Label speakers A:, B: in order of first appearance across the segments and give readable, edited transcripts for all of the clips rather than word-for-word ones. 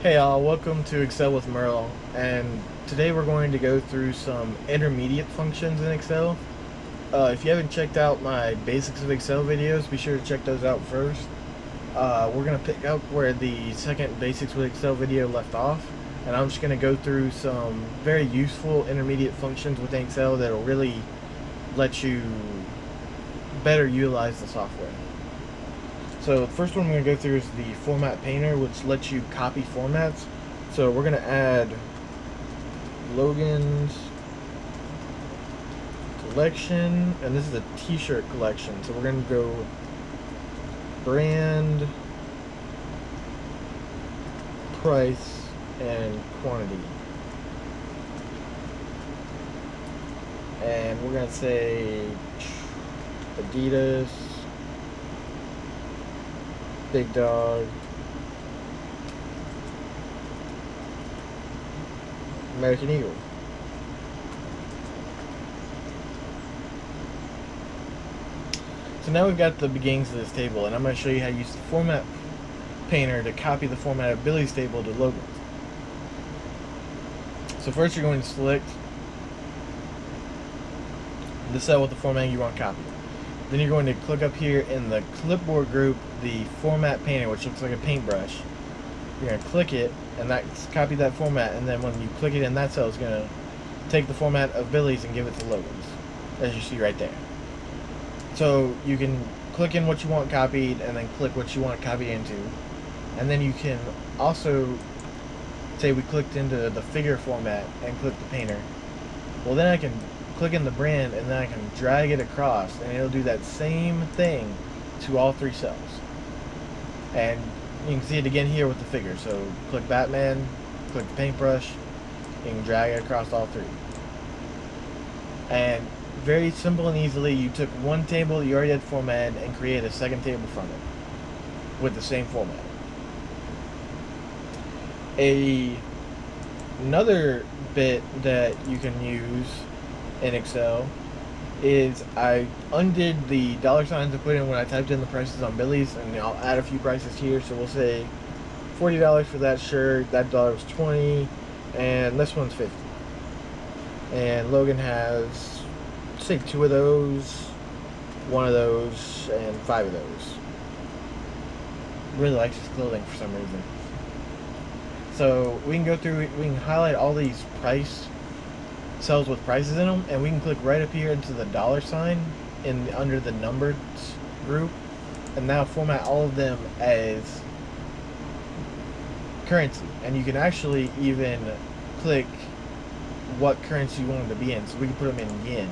A: Hey all, welcome to Excel with Merrill, and today we're going to go through some intermediate functions in Excel. If you haven't checked out my Basics of Excel videos, be sure to check those out first. We're going to pick up where the second Basics with Excel video left off, and I'm just going to go through some very useful intermediate functions within Excel that will really let you better utilize the software. So the first one I'm going to go through is the Format Painter, which lets you copy formats. So we're going to add Logan's collection, and this is a t-shirt collection. So we're going to go brand, price, and quantity. And we're going to say Adidas, Big Dog, American Eagle. So now we've got the beginnings of this table, and I'm going to show you how to use the Format Painter to copy the format of Billy's table to Logan's. So first you're going to select the cell with the formatting you want copied. Then you're going to click up here in the clipboard group, the Format Painter, which looks like a paintbrush. You're going to click it, and that's copy that format, and then when you click it in that cell, it's going to take the format of Billy's and give it to Logan's, as you see right there. So you can click in what you want copied, and then click what you want copied into. And then you can also say we clicked into the figure format and click the painter. Well, then I can click in the brand, and then I can drag it across, and it'll do that same thing to all three cells. And you can see it again here with the figure. So click Batman, click the paintbrush, you can drag it across all three. And very simple and easily, you took one table you already had formatted and created a second table from it with the same format. Another bit that you can use in Excel is I undid the dollar signs I put in when I typed in the prices on Billy's, and I'll add a few prices here. So we'll say $40 for that shirt, that dollar was 20, and this one's 50. And Logan has, say, 2 of those, 1 of those, and 5 of those. Really likes his clothing for some reason. So we can go through, we can highlight all these price cells with prices in them, and we can click right up here into the dollar sign under the numbers group, and now format all of them as currency. And you can actually even click what currency you want them to be in. So we can put them in yen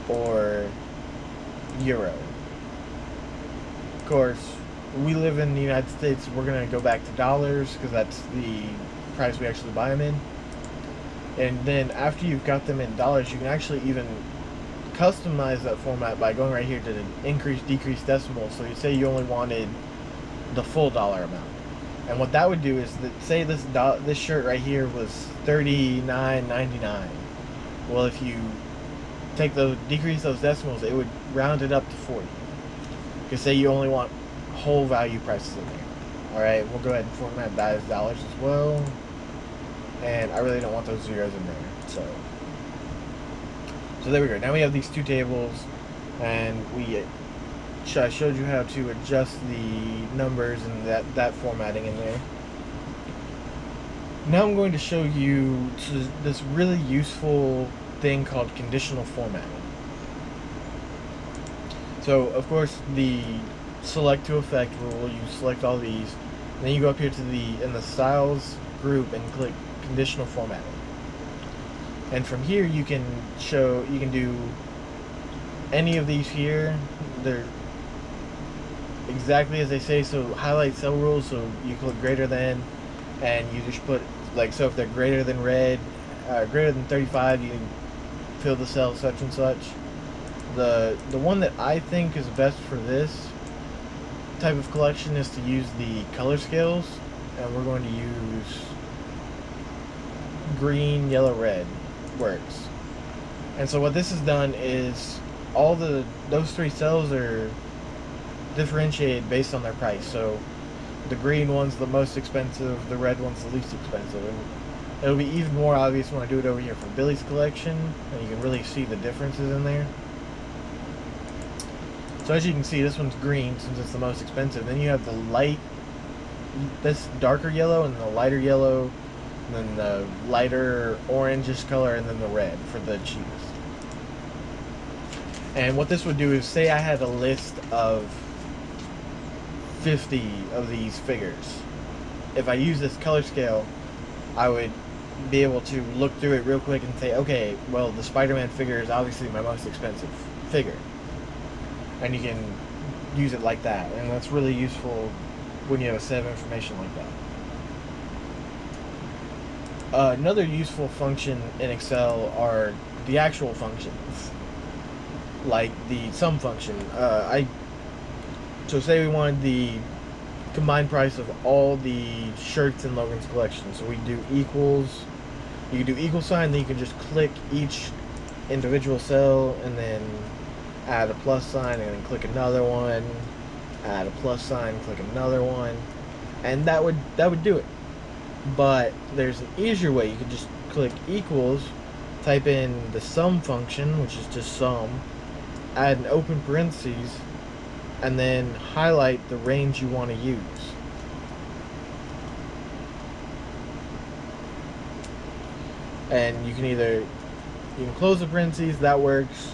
A: or euro. Of course, we live in the United States, we're going to go back to dollars because that's the price we actually buy them in. And then after you've got them in dollars, you can actually even customize that format by going right here to the increase, decrease decimal. So you say you only wanted the full dollar amount. And what that would do is that, say this shirt right here was $39.99. Well, if you decrease those decimals, it would round it up to 40. Because say you only want whole value prices in there. Alright, we'll go ahead and format that as dollars as well. And I really don't want those zeros in there. So there we go. Now we have these two tables, and I showed you how to adjust the numbers and that formatting in there. Now I'm going to show you this really useful thing called conditional formatting. So of course the select to effect rule, you select all these, and then you go up here to in the styles group and click conditional formatting. And from here you can do any of these here. They're exactly as they say. So highlight cell rules, so you click greater than, and you just put, like, so if they're greater than red, greater than 35, you can fill the cell such and such. The one that I think is best for this type of collection is to use the color scales, and we're going to use green, yellow, red. Works. And so what this has done is those three cells are differentiated based on their price. So the green one's the most expensive, the red one's the least expensive. And it'll be even more obvious when I do it over here for Billy's collection, and you can really see the differences in there. So as you can see, this one's green since it's the most expensive. Then you have the light, this darker yellow, and the lighter yellow, and then the lighter orangish color, and then the red for the cheapest. And what this would do is, say I had a list of 50 of these figures. If I use this color scale, I would be able to look through it real quick and say, okay, well, the Spider-Man figure is obviously my most expensive figure. And you can use it like that, and that's really useful when you have a set of information like that. Another useful function in Excel are the actual functions, like the sum function. So say we wanted the combined price of all the shirts in Logan's collection. So we do equals, you can do equal sign, then you can just click each individual cell and then add a plus sign, and then click another one, add a plus sign, click another one, and that would do it. But there's an easier way. You can just click equals, type in the sum function, which is just sum, add an open parentheses, and then highlight the range you want to use. And you can close the parentheses, that works,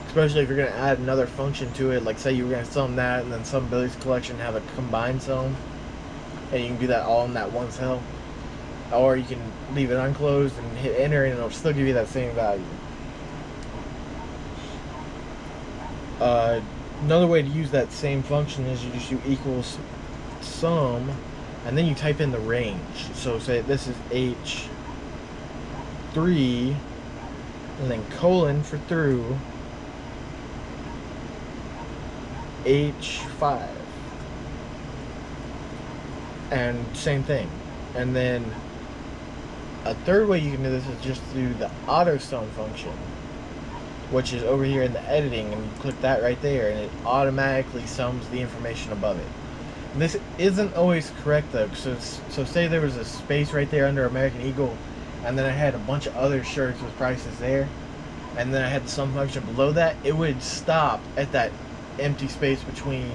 A: especially if you're going to add another function to it. Like say you were going to sum that and then sum Billy's collection, have a combined sum, and you can do that all in that one cell. Or you can leave it unclosed and hit enter, and it'll still give you that same value. Another way to use that same function is you just do equals sum, and then you type in the range. So say this is H3, and then colon for through, H5, and same thing. And then a third way you can do this is just through the auto sum function, which is over here in the editing, and you click that right there and it automatically sums the information above it. And this isn't always correct though, so say there was a space right there under American Eagle, and then I had a bunch of other shirts with prices there, and then I had the sum function below that, it would stop at that empty space between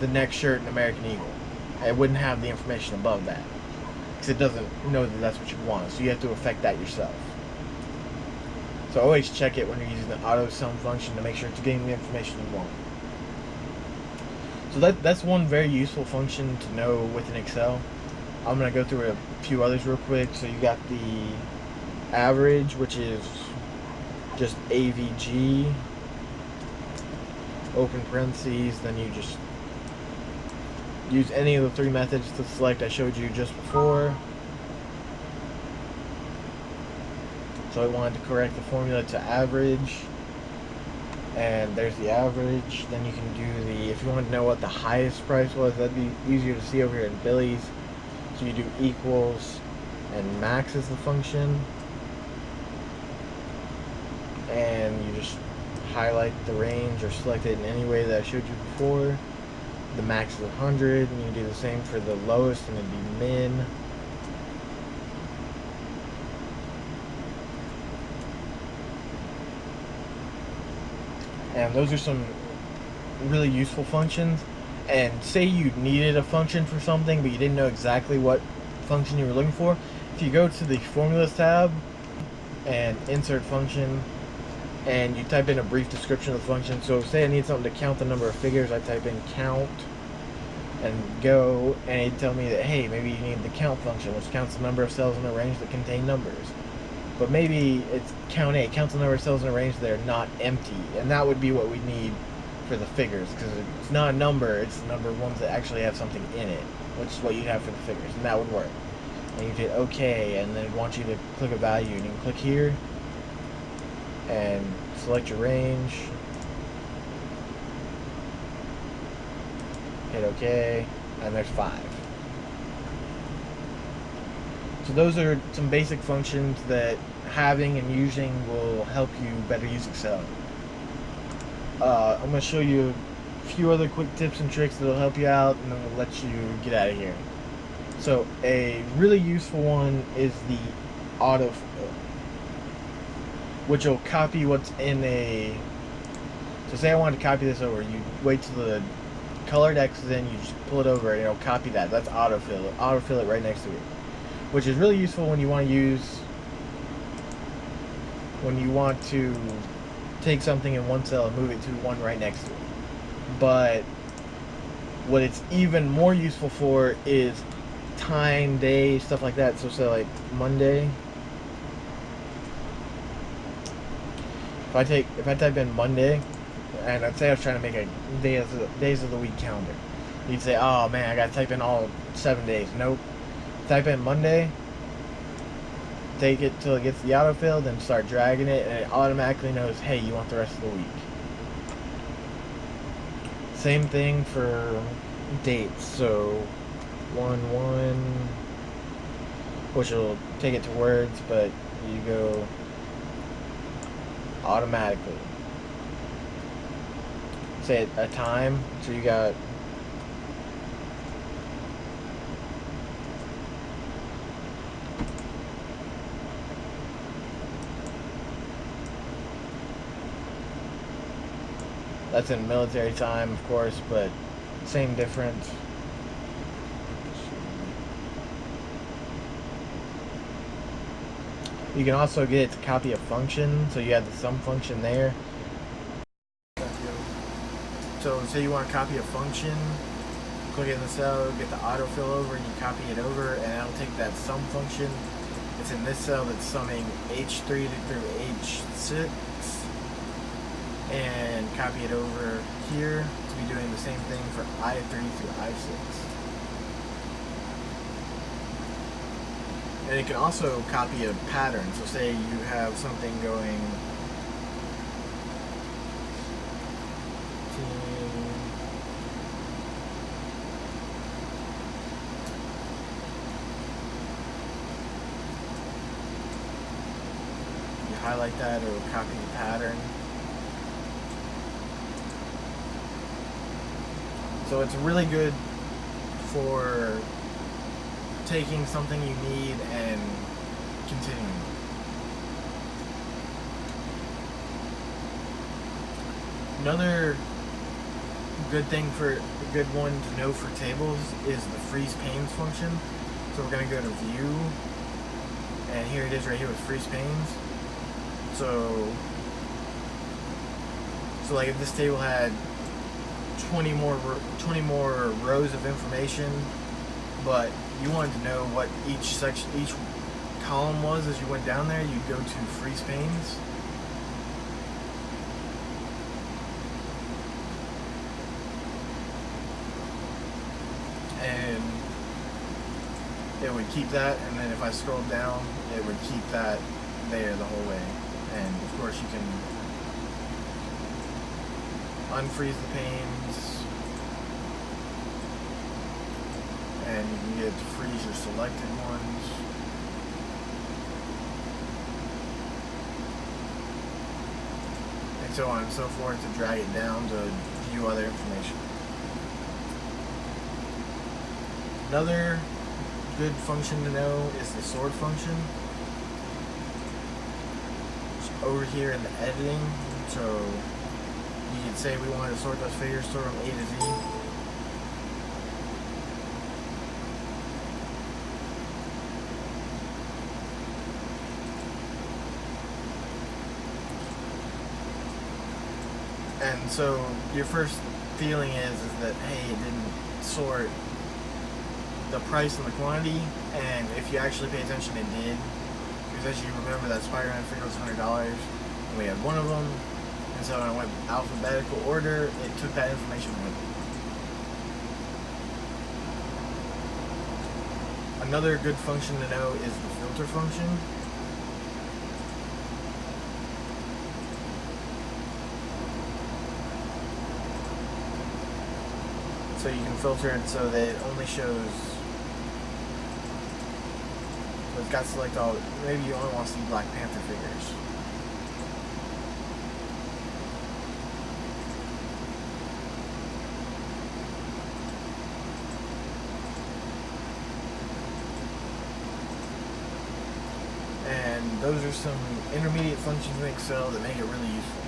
A: the next shirt and American Eagle. It wouldn't have the information above that, because it doesn't know that that's what you want, so you have to affect that yourself. So always check it when you're using the auto sum function to make sure it's getting the information you want. So that's one very useful function to know within Excel. I'm going to go through a few others real quick. So you got the average, which is just AVG, open parentheses, then you just use any of the three methods to select I showed you just before. So I wanted to correct the formula to average, and there's the average. Then you can do the, if you want to know what the highest price was, that'd be easier to see over here in Billy's. So you do equals, and max is the function, and you just highlight the range or select it in any way that I showed you before. The max is 100, and you can do the same for the lowest, and it'd be min. And those are some really useful functions. And say you needed a function for something, but you didn't know exactly what function you were looking for. If you go to the Formulas tab and insert function, and you type in a brief description of the function. So say I need something to count the number of figures, I type in count and go, and it'd tell me that, hey, maybe you need the count function, which counts the number of cells in a range that contain numbers. But maybe it's count A, counts the number of cells in a range that are not empty, and that would be what we need for the figures, because it's not a number, it's the number of ones that actually have something in it, which is what you'd have for the figures, and that would work. And you hit OK, and then it wants you to click a value, and you can click here and select your range, hit OK, and there's 5. So those are some basic functions that having and using will help you better use Excel. I'm going to show you a few other quick tips and tricks that'll help you out, and then we'll let you get out of here. So a really useful one is the autofill, which will copy what's in a. So say I wanted to copy this over, you wait till the colored X is in, you just pull it over, and it'll copy that. That's autofill. It'll autofill it right next to it, which is really useful when you want to take something in one cell and move it to one right next to it. But what it's even more useful for is time, day, stuff like that. So say like Monday. If I type in Monday, and I'd say I was trying to make a days of the week calendar, you'd say, oh man, I gotta type in all 7 days. Nope. Type in Monday, take it till it gets the autofill, then start dragging it, and it automatically knows, hey, you want the rest of the week. Same thing for dates. So 1/1, which will take it to words, but you go automatically. Say a time, so you got that's in military time, of course, but same difference. You can also get it to copy a function, so you have the sum function there. So say you want to copy a function, click it in the cell, get the autofill over, and you copy it over, and it'll take that sum function. It's in this cell that's summing H3 through H6, and copy it over here to be doing the same thing for I3 through I6. And it can also copy a pattern. So say you have something going you highlight that, it will copy the pattern. So it's really good for taking something you need and continuing. Another good one to know for tables is the freeze panes function. So we're going to go to view, and here it is right here with freeze panes. So like if this table had 20 more rows of information, but you wanted to know what each column was as you went down there, you'd go to freeze panes. And it would keep that, and then if I scroll down, it would keep that there the whole way. And of course you can unfreeze the panes, and you can get it to freeze your selected ones. And so on and so forth to drag it down to view other information. Another good function to know is the sort function. It's over here in the editing, so you could say we wanted to sort those figures, sort them A to Z. And so your first feeling is that, hey, it didn't sort the price and the quantity, and if you actually pay attention, it did. Because as you remember, that Spider-Man figure was $100, and we had one of them, and so when I went alphabetical order, it took that information with it. Another good function to know is the filter function. So you can filter it so that it only shows. So it's got to select all. Maybe you only want to see Black Panther figures. those are some intermediate functions in Excel that make it really useful.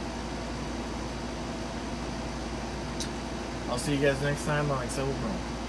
A: I'll see you guys next time on Excel with Merrill.